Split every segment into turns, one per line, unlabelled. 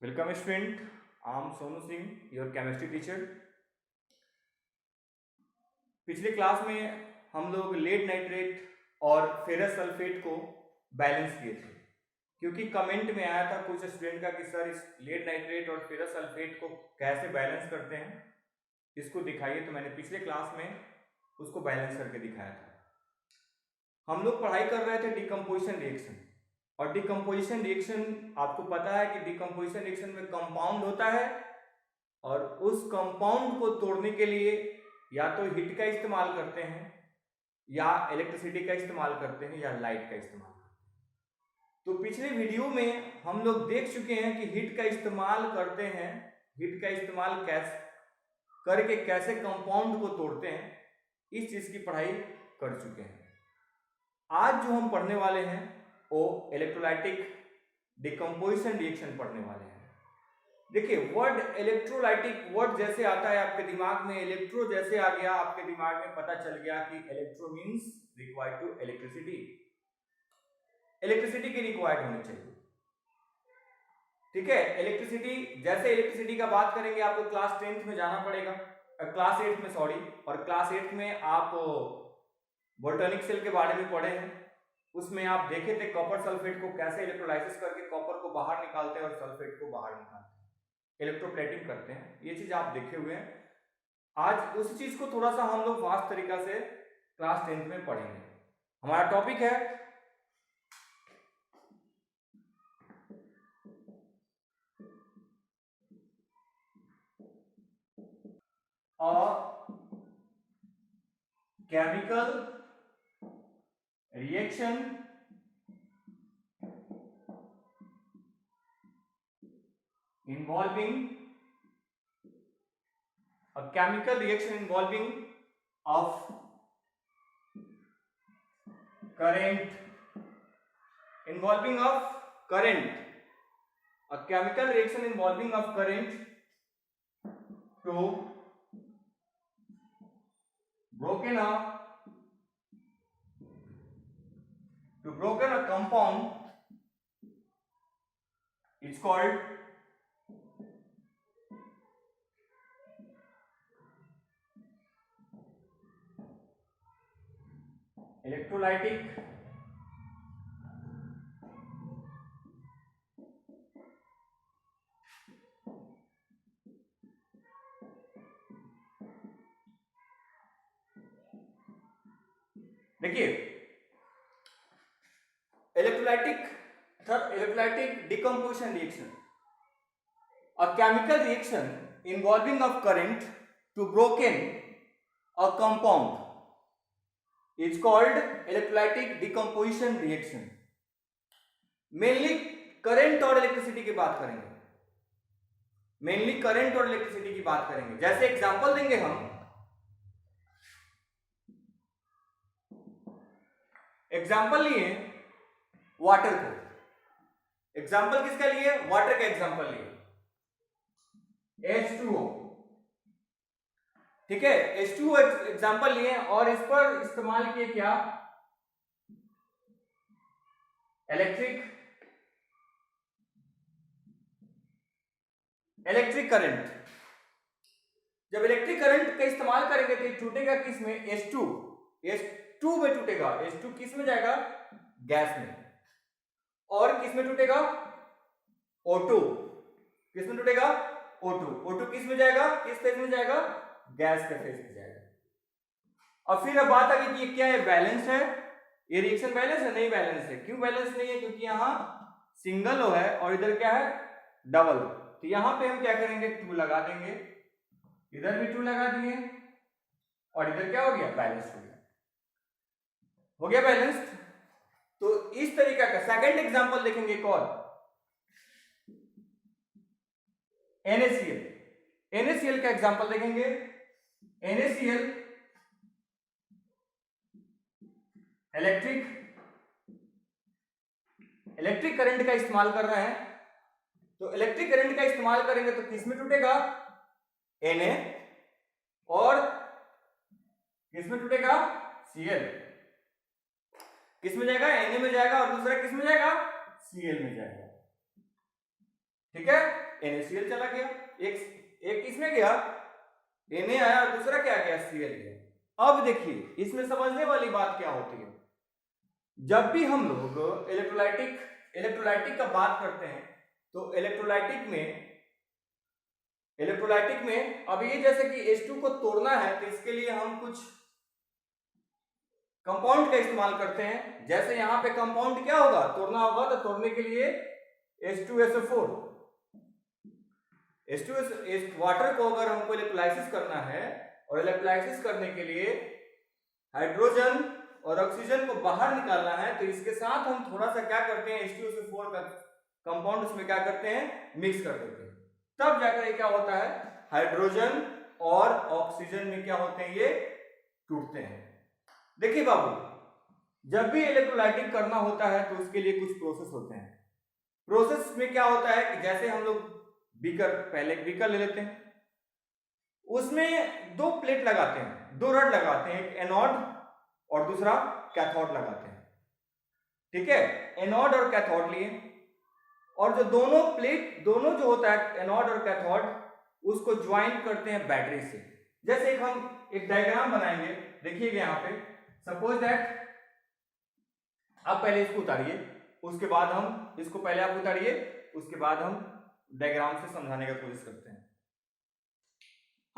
Welcome student, I am Sonu Singh, your chemistry teacher. पिछले class में हम लोग लेड नाइट्रेट और फेरस सल्फेट को बैलेंस किए थे, क्योंकि कमेंट में आया था कुछ स्टूडेंट का कि सर इस लेड नाइट्रेट और फेरस सल्फेट को कैसे बैलेंस करते हैं, इसको दिखाइए। तो मैंने पिछले क्लास में उसको बैलेंस करके दिखाया था। हम लोग पढ़ाई कर रहे थे डिकम्पोजिशन रिएक्शन, और डिकम्पोजिशन रिएक्शन आपको पता है कि डिकम्पोजिशन रिएक्शन में कंपाउंड होता है और उस कंपाउंड को तोड़ने के लिए या तो हीट का इस्तेमाल करते हैं या इलेक्ट्रिसिटी का इस्तेमाल करते हैं या लाइट का इस्तेमाल करते हैं। तो पिछले वीडियो में हम लोग देख चुके हैं कि हीट का इस्तेमाल करते हैं, हीट का इस्तेमाल कैसे करके कैसे कंपाउंड को तोड़ते हैं, इस चीज की पढ़ाई कर चुके हैं। आज जो हम पढ़ने वाले हैं वो इलेक्ट्रोलाइटिक डिकम्पोजिशन रिएक्शन पढ़ने वाले हैं। देखिए, वर्ड इलेक्ट्रोलाइटिक वर्ड जैसे आता है आपके दिमाग में, इलेक्ट्रो जैसे आ गया आपके दिमाग में, पता चल गया कि electro means required to electricity, electricity की रिक्वायर्ड होनी चाहिए। ठीक है, इलेक्ट्रिसिटी, जैसे इलेक्ट्रिसिटी का बात करेंगे आपको क्लास 10th में जाना पड़ेगा, क्लास 8 में सॉरी, और क्लास 8 में आप बोल्टनिक सेल के बारे में पढ़े हैं। उसमें आप देखे थे कॉपर सल्फेट को कैसे इलेक्ट्रोलाइसिस करके कॉपर को बाहर निकालते हैं और सल्फेट को बाहर निकालते हैं, इलेक्ट्रोप्लेटिंग करते हैं, ये चीज आप देखे हुए हैं। आज उस चीज को थोड़ा सा हम लोग फास्ट तरीका से क्लास 10th में पढ़ेंगे। हमारा टॉपिक है chemical reaction involving a chemical reaction involving of current, involving of current, a chemical reaction involving of current to broken a compound is called electrolytic देखिए, electrolytic decomposition reaction, a chemical reaction involving of current to broken a compound is called electrolytic decomposition reaction. Mainly current और electricity की बात करेंगे, mainly current और electricity की बात करेंगे। जैसे एग्जांपल देंगे हम, एग्जांपल लिए वाटर को, एग्जांपल किसका लिए? वाटर का एग्जांपल लिए, H2O। ठीक है, H2O एग्जांपल लिए और इस पर इस्तेमाल किए क्या? Electric current. जब इलेक्ट्रिक करंट का इस्तेमाल करेंगे तो टूटेगा किस में? H2 में टूटेगा। H2 किस में जाएगा? गैस में। और किस में टूटेगा? O2। किस में टूटेगा? O2 किस में जाएगा? किस फेज में जाएगा? गैस के फेज में जाएगा। और फिर अब बात आ गई कि ये क्या है? बैलेंस है, ये रिएक्शन बैलेंस है? नहीं बैलेंस है। क्यों बैलेंस नहीं है? क्योंकि यहाँ सिंगल O है और इधर क्या है? डबल। तो यहां पे हम क्या करेंगे? 2 लगा देंगे, इधर भी 2 लगा दिए और इधर क्या हो गया? बैलेंस हो गया, हो गया बैलेंस्ड। तो इस तरीका का सेकंड एग्जांपल देखेंगे एक और, NaCl। NaCl का एग्जांपल देखेंगे। NaCl इलेक्ट्रिक करंट का इस्तेमाल कर रहे हैं, तो इलेक्ट्रिक करंट का इस्तेमाल करेंगे तो किस में टूटेगा? Na। और किस में टूटेगा? Cl। किस में जाएगा? Na में जाएगा और दूसरा किस में जाएगा? Cl में जाएगा। ठीक है, NaCl चला गया, एक इसमें गया Na आया और दूसरा क्या गया Cl गया। अब देखिए इसमें समझने वाली बात क्या होती है, जब भी हम लोग इलेक्ट्रोलाइटिक का बात करते हैं तो इलेक्ट्रोलाइटिक में अब ये जैसे कि H2 को तोड़ना है तो इसके लिए हम कुछ कंपाउंड का इस्तेमाल करते हैं। जैसे यहां पे कंपाउंड क्या होगा, तोड़ना होगा तो तोड़ने के लिए H2SO4 वाटर को अगर हमको इलेक्ट्रोलाइसिस करना है और इलेक्ट्रोलाइसिस करने के लिए हाइड्रोजन और ऑक्सीजन को बाहर निकालना है तो इसके साथ हम थोड़ा सा क्या करते हैं, H2SO4 का कंपाउंड उसमें क्या करते हैं, मिक्स कर देते हैं। तब जाकर क्या होता है, हाइड्रोजन और ऑक्सीजन में क्या होते हैं, ये टूटते हैं। देखिए बाबू, जब भी इलेक्ट्रोलाइटिक करना होता है तो उसके लिए कुछ प्रोसेस होते हैं। प्रोसेस में क्या होता है कि जैसे हम लोग पहले एक बीकर ले लेते हैं, उसमें दो प्लेट लगाते हैं, दो रड लगाते हैं, एक एनोड और दूसरा कैथोड लगाते हैं। ठीक है, एनोड और कैथोड लिए और जो दोनों जो होता है एनोड और कैथोड, उसको ज्वाइन करते हैं बैटरी से। जैसे हम एक डायग्राम बनाएंगे, देखिएगा यहाँ पे, सपोज दैट आप पहले इसको उतारिए, उसके बाद हम इसको पहले आप उतारिए, उसके बाद हम डायग्राम से समझाने का कोशिश करते हैं।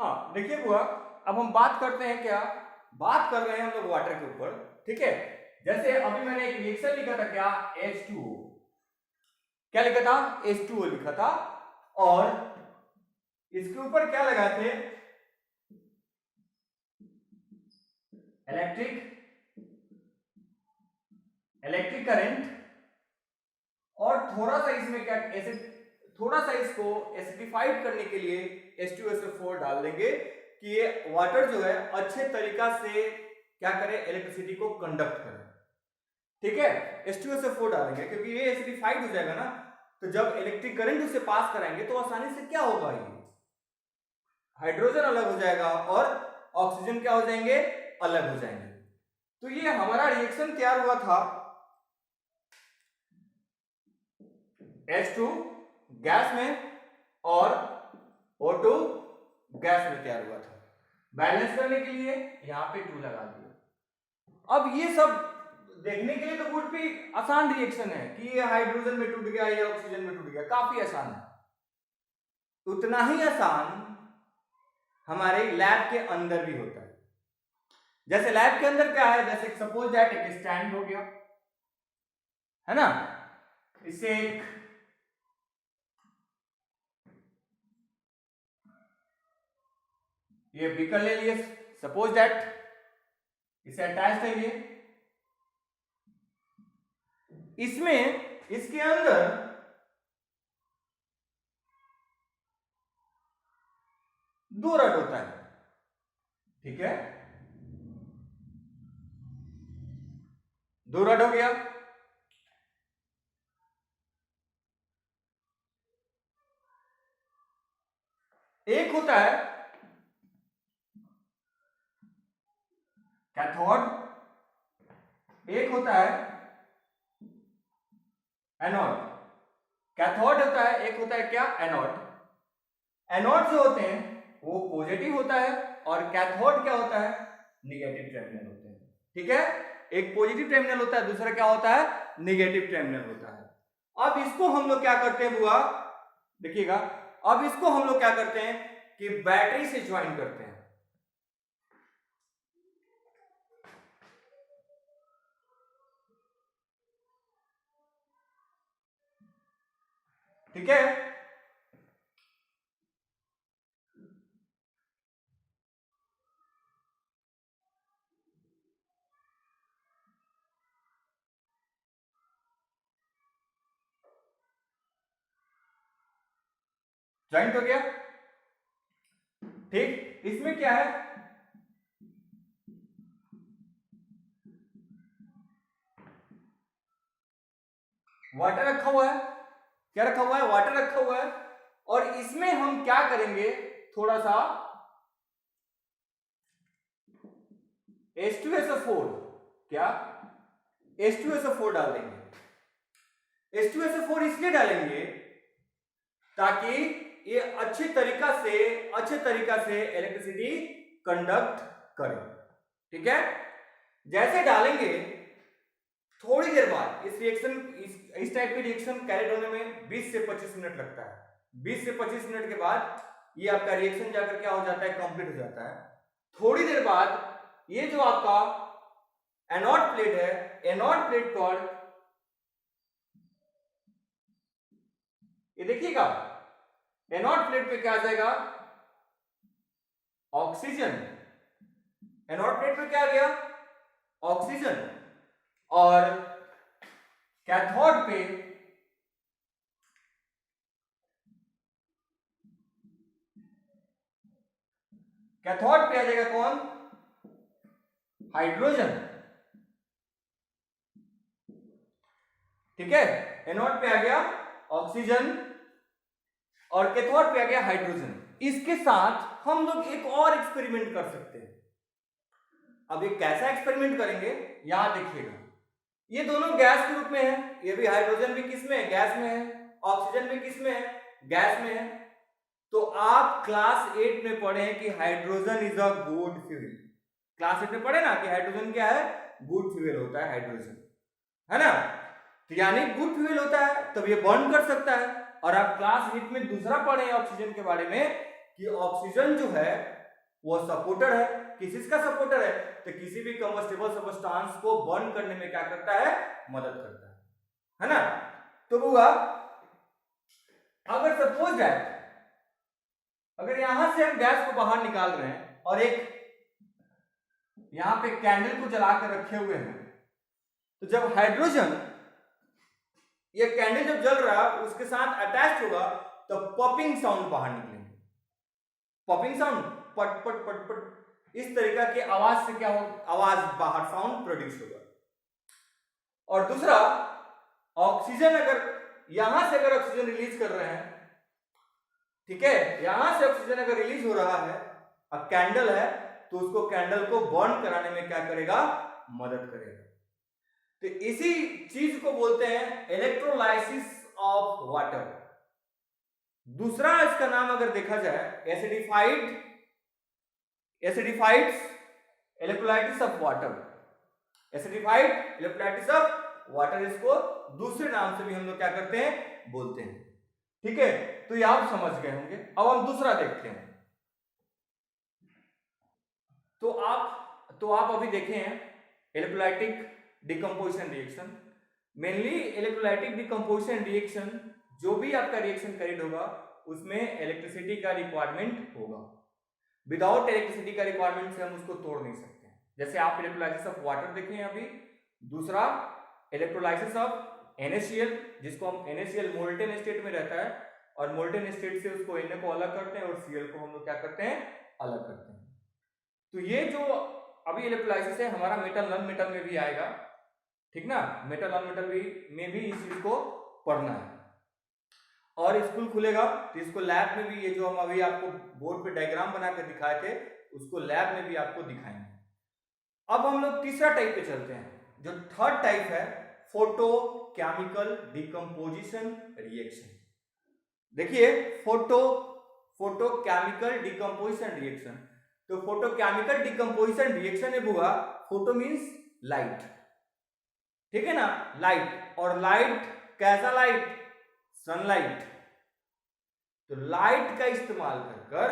हाँ देखिए बुआ, अब हम बात करते हैं, क्या बात कर रहे हैं हम लोग वाटर के ऊपर। ठीक है, जैसे अभी मैंने एक रिएक्शन लिखा था, क्या H2O, क्या लिखा था, H2O लिखा था, और इसके ऊपर क्या लगाए थे, इलेक्ट्रिक करंट, और थोड़ा सा इसमें क्या थोड़ा सा इसको एसिडिफाइड करने के लिए H2SO4 डाल देंगे कि ये वाटर जो है अच्छे तरीका से क्या करे, इलेक्ट्रिसिटी को कंडक्ट करे। ठीक है, H2SO4 डालेंगे क्योंकि ये एसिडिफाइड हो जाएगा ना, तो जब इलेक्ट्रिक करंट उसे पास कराएंगे तो आसानी से क्या होगा, ये हाइड्रोजन अलग हो जाएगा और ऑक्सीजन क्या हो जाएंगे, अलग हो जाएंगे। तो ये हमारा रिएक्शन तैयार हुआ था, H2 गैस में और O2 गैस में तैयार हुआ था। बैलेंस करने के लिए यहां पे 2 लगा दिया। अब ये सब देखने के लिए तो बहुत भी आसान रिएक्शन है कि ये हाइड्रोजन में टूट गया, ये ऑक्सीजन में टूट गया, काफी आसान है। उतना ही आसान हमारे लैब के अंदर भी होता है। जैसे लैब के अंदर क्या है, जैसे सपोज दैट एक स्टैंड हो गया, है ना, इससे एक ये बीकर ले लिए, सपोज दैट इसे अटैच है, ये इसमें इसके अंदर दो रड होता है। ठीक है, दो रड हो गया, एक होता है कैथोड, एक होता है एनोड। कैथोड होता है, एक होता है क्या, एनोड। एनोड जो होते हैं वो पॉजिटिव होता है और कैथोड क्या होता है, निगेटिव टर्मिनल होते हैं। ठीक है, एक पॉजिटिव टर्मिनल होता है, दूसरा क्या होता है, निगेटिव टर्मिनल होता है। अब इसको हम लोग क्या करते हैं बुआ, देखिएगा, अब इसको हम लोग क्या करते हैं कि बैटरी से ज्वाइन करते हैं। ठीक है, ज्वाइंट हो गया। ठीक, इसमें क्या है, वाटर रखा हुआ है, क्या रखा हुआ है, वाटर रखा हुआ है, और इसमें हम क्या करेंगे, थोड़ा सा H2SO4, क्या H2SO4 डाल देंगे। H2SO4 इसलिए डालेंगे ताकि ये अच्छे तरीका से इलेक्ट्रिसिटी कंडक्ट करे। ठीक है, जैसे डालेंगे थोड़ी देर बाद इस टाइप की रिएक्शन कैरिड होने में 20 से 25 मिनट लगता है। 20 से 25 मिनट के बाद ये आपका रिएक्शन जाकर क्या हो जाता है, कंप्लीट हो जाता है। थोड़ी देर बाद ये जो आपका एनोड प्लेट है, एनोड प्लेट पर ये देखिएगा, एनोड प्लेट पे क्या आ जाएगा, ऑक्सीजन। एनोड प्लेट पे क्या आ गया, ऑक्सीजन। और कैथोड पे आ जाएगा कौन, हाइड्रोजन। ठीक है, एनोड पे आ गया ऑक्सीजन और कैथोड पे आ गया हाइड्रोजन। इसके साथ हम लोग एक और एक्सपेरिमेंट कर सकते हैं। अब ये कैसा एक्सपेरिमेंट करेंगे, यहां देखिएगा, ये दोनों गैस के रूप में है। ये भी हाइड्रोजन भी किस में है, गैस में है। ऑक्सीजन भी किस में है, गैस में है। तो आप क्लास 8 में पढ़े हैं कि hydrogen is a good fuel. Class 8 में पढ़े ना कि हाइड्रोजन क्या है, गुड फ्यूल होता है हाइड्रोजन, है ना। तो यानी गुड फ्यूल होता है तब ये बर्न कर सकता है। और आप क्लास 8 में दूसरा पढ़े हैं ऑक्सीजन के बारे में कि ऑक्सीजन जो है वो सपोर्टर है। किसका सपोर्टर है, तो किसी भी कंबस्टेबल सब्सटेंस को बर्न करने में क्या करता है, मदद करता है ना। तो हुआ, अगर सपोज दैट अगर यहां से हम गैस को बाहर निकाल रहे हैं और एक यहां पे कैंडल को जला कर रखे हुए हैं, तो जब हाइड्रोजन ये कैंडल जब जल रहा है उसके साथ अटैच होगा तो पॉपिंग साउंड बाहर निकलेंगे। पॉपिंग साउंड, पट पट पट पट, इस तरीका की आवाज से क्या हो, आवाज बाहर साउंड प्रोड्यूस होगा। और दूसरा, ऑक्सीजन अगर यहां से अगर ऑक्सीजन रिलीज कर रहे हैं, ठीक है, यहां से ऑक्सीजन अगर रिलीज हो रहा है, अब कैंडल है तो उसको कैंडल को बर्न कराने में क्या करेगा, मदद करेगा। तो इसी चीज को बोलते हैं इलेक्ट्रोलाइसिस ऑफ वाटर। दूसरा इसका नाम अगर देखा जाए acidified electrolysis of water. Acidified electrolysis of water, इसको दूसरे नाम से भी हम लोग क्या करते हैं, बोलते हैं। ठीक है, तो ये आप समझ गए होंगे। अब हम दूसरा देखते हैं। तो आप अभी देखे हैं electrolytic decomposition reaction. Mainly electrolytic decomposition reaction, जो भी आपका रिएक्शन कैरिड होगा उसमें इलेक्ट्रिसिटी का रिक्वायरमेंट होगा। विदाउट इलेक्ट्रिसिटी का रिक्वायरमेंट से हम उसको तोड़ नहीं सकते हैं। जैसे आप इलेक्ट्रोलाइसिस ऑफ वाटर देखे हैं अभी। दूसरा इलेक्ट्रोलाइसिस ऑफ NaCl, जिसको हम NaCl मोल्टेन स्टेट में रहता है और मोल्टेन स्टेट से उसको Na को अलग करते हैं और Cl को हम लोग क्या करते हैं, अलग करते हैं। तो ये जो अभी इलेक्ट्रोलाइसिस है हमारा मेटल नॉन मेटल में भी आएगा, ठीक ना। मेटल नॉन मेटल में भी इस चीज को पढ़ना है। और स्कूल खुलेगा तो इसको लैब में भी, ये जो हम अभी आपको बोर्ड पे डायग्राम बना कर दिखाए थे उसको लैब में भी आपको दिखाएंगे। अब हम लोग तीसरा टाइप पे चलते हैं। जो थर्ड टाइप है, फोटोकेमिकल डिकम्पोजिशन रिएक्शन। देखिए, फोटोकेमिकल डिकम्पोजिशन रिएक्शन। तो फोटोकेमिकल डिकम्पोजिशन रिएक्शन है बुआ, फोटो मींस लाइट, ठीक है ना, लाइट। और लाइट कैसा लाइट, सनलाइट। तो लाइट का इस्तेमाल कर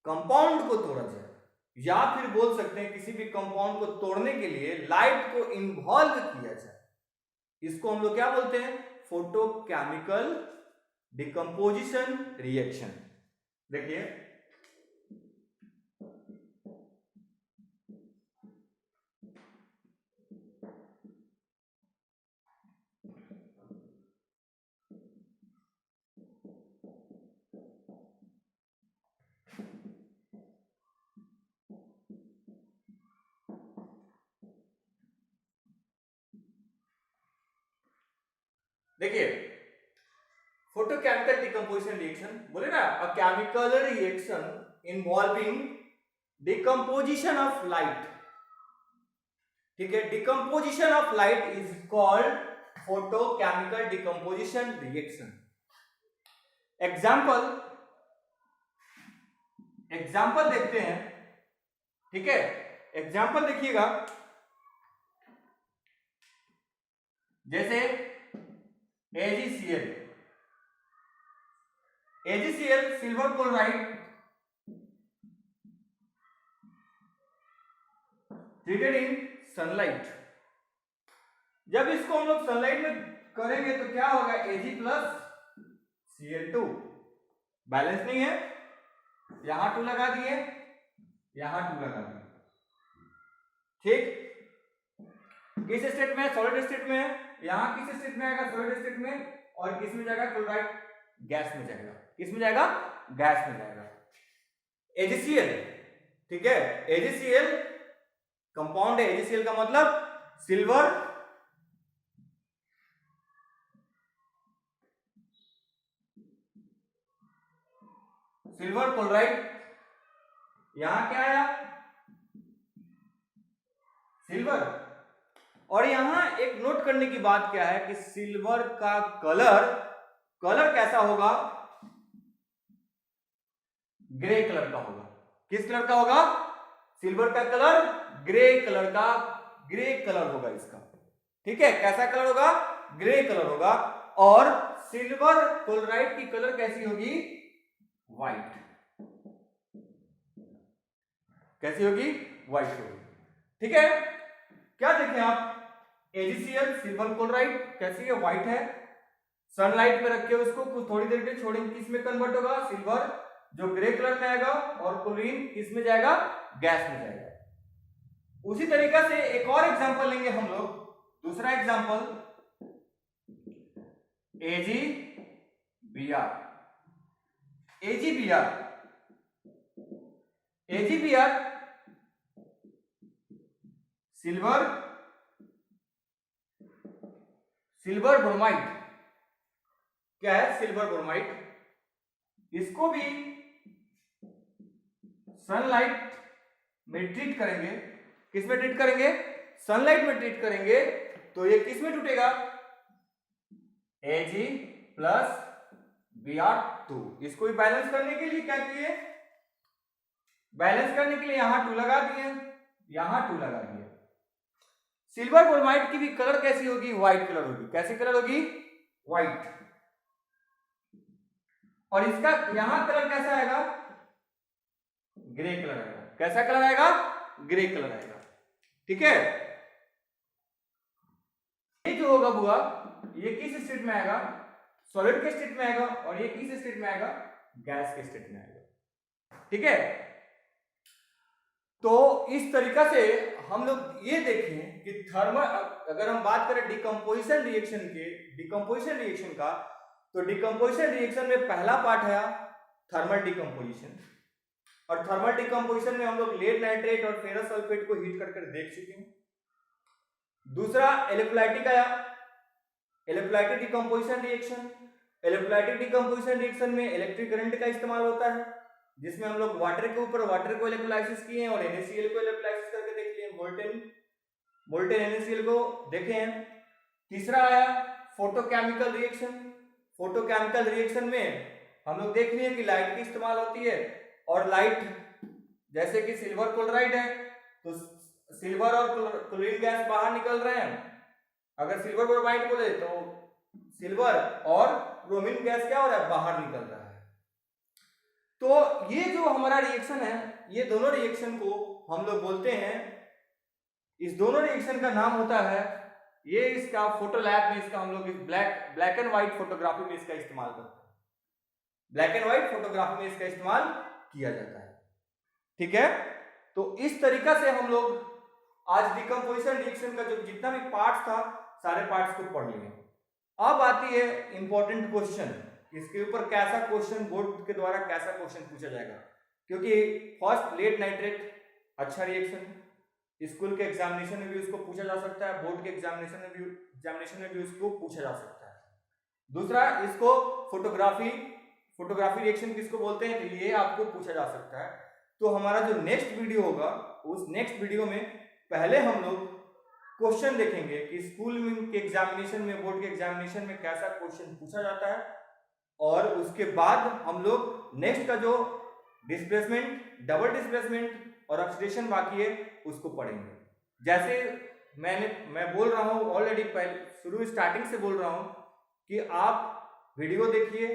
कंपाउंड को तोड़ा जाए, या फिर बोल सकते हैं किसी भी कंपाउंड को तोड़ने के लिए लाइट को इन्वॉल्व किया जाए। इसको हम लोग क्या बोलते हैं, फोटोकेमिकल डिकम्पोजिशन रिएक्शन। देखिए, फोटोकेमिकल डिकम्पोजिशन रिएक्शन बोले ना, a chemical reaction involving decomposition of light. ठीक है, decomposition of light is called photochemical decomposition reaction. Example देखते हैं, ठीक है। एग्जाम्पल देखिएगा, जैसे AgCl silver chloride treated in sunlight. जब इसको हम लोग सनलाइट में करेंगे तो क्या होगा, Ag प्लस Cl2, बैलेंस नहीं है, यहां 2 लगा दिए, यहां 2 लगा दिए, ठीक। किस स्टेट में, सॉलिड स्टेट में है, यहां किस स्टेट में आएगा, सॉलिड स्टेट में, और किस में जाएगा, क्लोराइड गैस में जाएगा, किस में जाएगा, गैस में जाएगा। AgCl, ठीक है, AgCl कंपाउंड है, AgCl का मतलब सिल्वर क्लोराइड, यहां क्या आया, सिल्वर। और यहां एक नोट करने की बात क्या है कि सिल्वर का कलर कैसा होगा, ग्रे कलर का होगा। किस कलर का होगा, सिल्वर का कलर ग्रे कलर होगा इसका, ठीक है। कैसा कलर होगा, ग्रे कलर होगा। और सिल्वर क्लोराइड की कलर कैसी होगी, व्हाइट। कैसी होगी, व्हाइट होगी, ठीक है। क्या देखें आप, AgCl सिल्वर क्लोराइड कैसी है, व्हाइट है। सनलाइट में रखे उसको कुछ थोड़ी देर के लिए छोड़ेंगे, किस में कन्वर्ट होगा, सिल्वर जो ग्रे कलर में आएगा, और क्लोरीन किस में जाएगा, गैस में जाएगा। उसी तरीका से एक और एग्जांपल लेंगे हम लोग, दूसरा एग्जांपल AgBr सिल्वर ब्रोमाइड। क्या है, सिल्वर ब्रोमाइड। इसको भी सनलाइट में ट्रीट करेंगे, किस में ट्रीट करेंगे, सनलाइट में ट्रीट करेंगे, तो ये किस में टूटेगा, Ag प्लस Br2। इसको भी बैलेंस करने के लिए क्या किए, बैलेंस करने के लिए यहां 2 लगा दिए, यहां 2 लगा दिए। सिल्वर ब्रोमाइड की भी कलर कैसी होगी, व्हाइट कलर होगी। कैसी कलर होगी, व्हाइट। और इसका यहां कलर कैसा आएगा, ग्रे कलर आएगा। कैसा कलर आएगा, ग्रे कलर आएगा, ठीक है। ये जो होगा बुआ, ये किस स्टेट में आएगा, सॉलिड के स्टेट में आएगा, और ये किस स्टेट में आएगा, गैस के स्टेट में आएगा, ठीक है। तो इस तरीका से हम लोग ये देखें कि थर्मल, अगर हम बात करें डिकम्पोजिशन रिएक्शन का, तो डिकम्पोजिशन रिएक्शन में पहला पार्ट है थर्मल डिकम्पोजिशन। और थर्मल डिकम्पोजिशन में हम लोग लेड नाइट्रेट और फेरस सल्फेट को हीट कर देख चुके हैं। दूसरा इलेक्ट्रोलाइटिक आया, electrolytic decomposition reaction. Electrolytic decomposition reaction में इलेक्ट्रिक करंट का इस्तेमाल होता है, जिसमें हम लोग वाटर के ऊपर वाटर को इलेक्ट्रोलाइसिस किए हैं और NaCl को इलेक्ट्रोलाइसिस करके देख लिए, मोल्टेन NaCl को देखे हैं। तीसरा आया फोटोकेमिकल रिएक्शन। फोटोकेमिकल रिएक्शन में हम लोग देख लिए कि लाइट की इस्तेमाल होती है, और लाइट जैसे कि सिल्वर क्लोराइड है तो सिल्वर और क्लोरीन गैस बाहर निकल रहे हैं। अगर सिल्वर ब्रोमाइड बोले तो सिल्वर और ब्रोमीन गैस क्या हो रहा है, बाहर निकल रहा है। तो ये जो हमारा रिएक्शन है, ये दोनों रिएक्शन को हम लोग बोलते हैं, इस दोनों रिएक्शन का नाम होता है, ये इसका फोटो लैब में इसका हम लोग ब्लैक एंड व्हाइट फोटोग्राफी में इसका इस्तेमाल करते हैं। ब्लैक एंड व्हाइट फोटोग्राफी में इसका इस्तेमाल किया जाता है, ठीक है। तो इस तरीका से हम लोग आज डिकम्पोजिशन रिएक्शन का जो जितना भी पार्ट्स था, सारे पार्ट्स को पढ़ लिए। अब आती है इंपॉर्टेंट क्वेश्चन, इसके ऊपर कैसा क्वेश्चन बोर्ड के द्वारा कैसा क्वेश्चन पूछा जाएगा, क्योंकि फर्स्ट लेड नाइट्रेट अच्छा रिएक्शन, स्कूल के एग्जामिनेशन में भी उसको पूछा जा सकता है, बोर्ड के एग्जामिनेशन में भी उसको पूछा जा सकता है। दूसरा, इसको फोटोग्राफी रिएक्शन किसको बोलते हैं, तो ये आपको पूछा जा सकता है। तो हमारा जो नेक्स्ट वीडियो होगा, उस नेक्स्ट वीडियो में पहले हम लोग क्वेश्चन देखेंगे कि स्कूल के एग्जामिनेशन में, बोर्ड के एग्जामिनेशन में कैसा क्वेश्चन पूछा जाता है, और उसके बाद हम लोग नेक्स्ट का जो डिस्प्लेसमेंट, डबल डिस्प्लेसमेंट और ऑक्सीडेशन बाकी है उसको पढ़ेंगे। जैसे मैं बोल रहा हूँ ऑलरेडी, पहले स्टार्टिंग से बोल रहा हूँ कि आप वीडियो देखिए,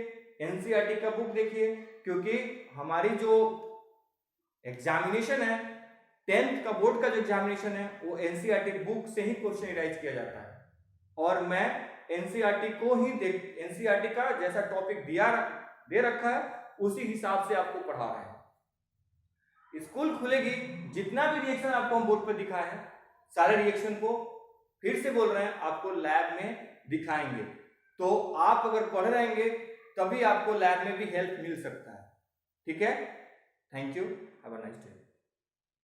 एनसीईआरटी का बुक देखिए, क्योंकि हमारी जो एग्जामिनेशन है 10th का बोर्ड का जो एग्जामिनेशन है वो एनसीईआरटी बुक से ही क्वेश्चन राइज किया जाता है। और मैं एनसीईआरटी को ही एनसीईआरटी का जैसा टॉपिक दे रखा है उसी हिसाब से आपको पढ़ा रहे हैं। स्कूल खुलेगी, जितना भी रिएक्शन आपको हम बोर्ड पर दिखाए हैं सारे रिएक्शन को फिर से बोल रहे हैं आपको लैब में दिखाएंगे। तो आप अगर पढ़ रहेंगे तभी आपको लैब में भी हेल्प मिल सकता है। ठीक है, thank you, have a nice day.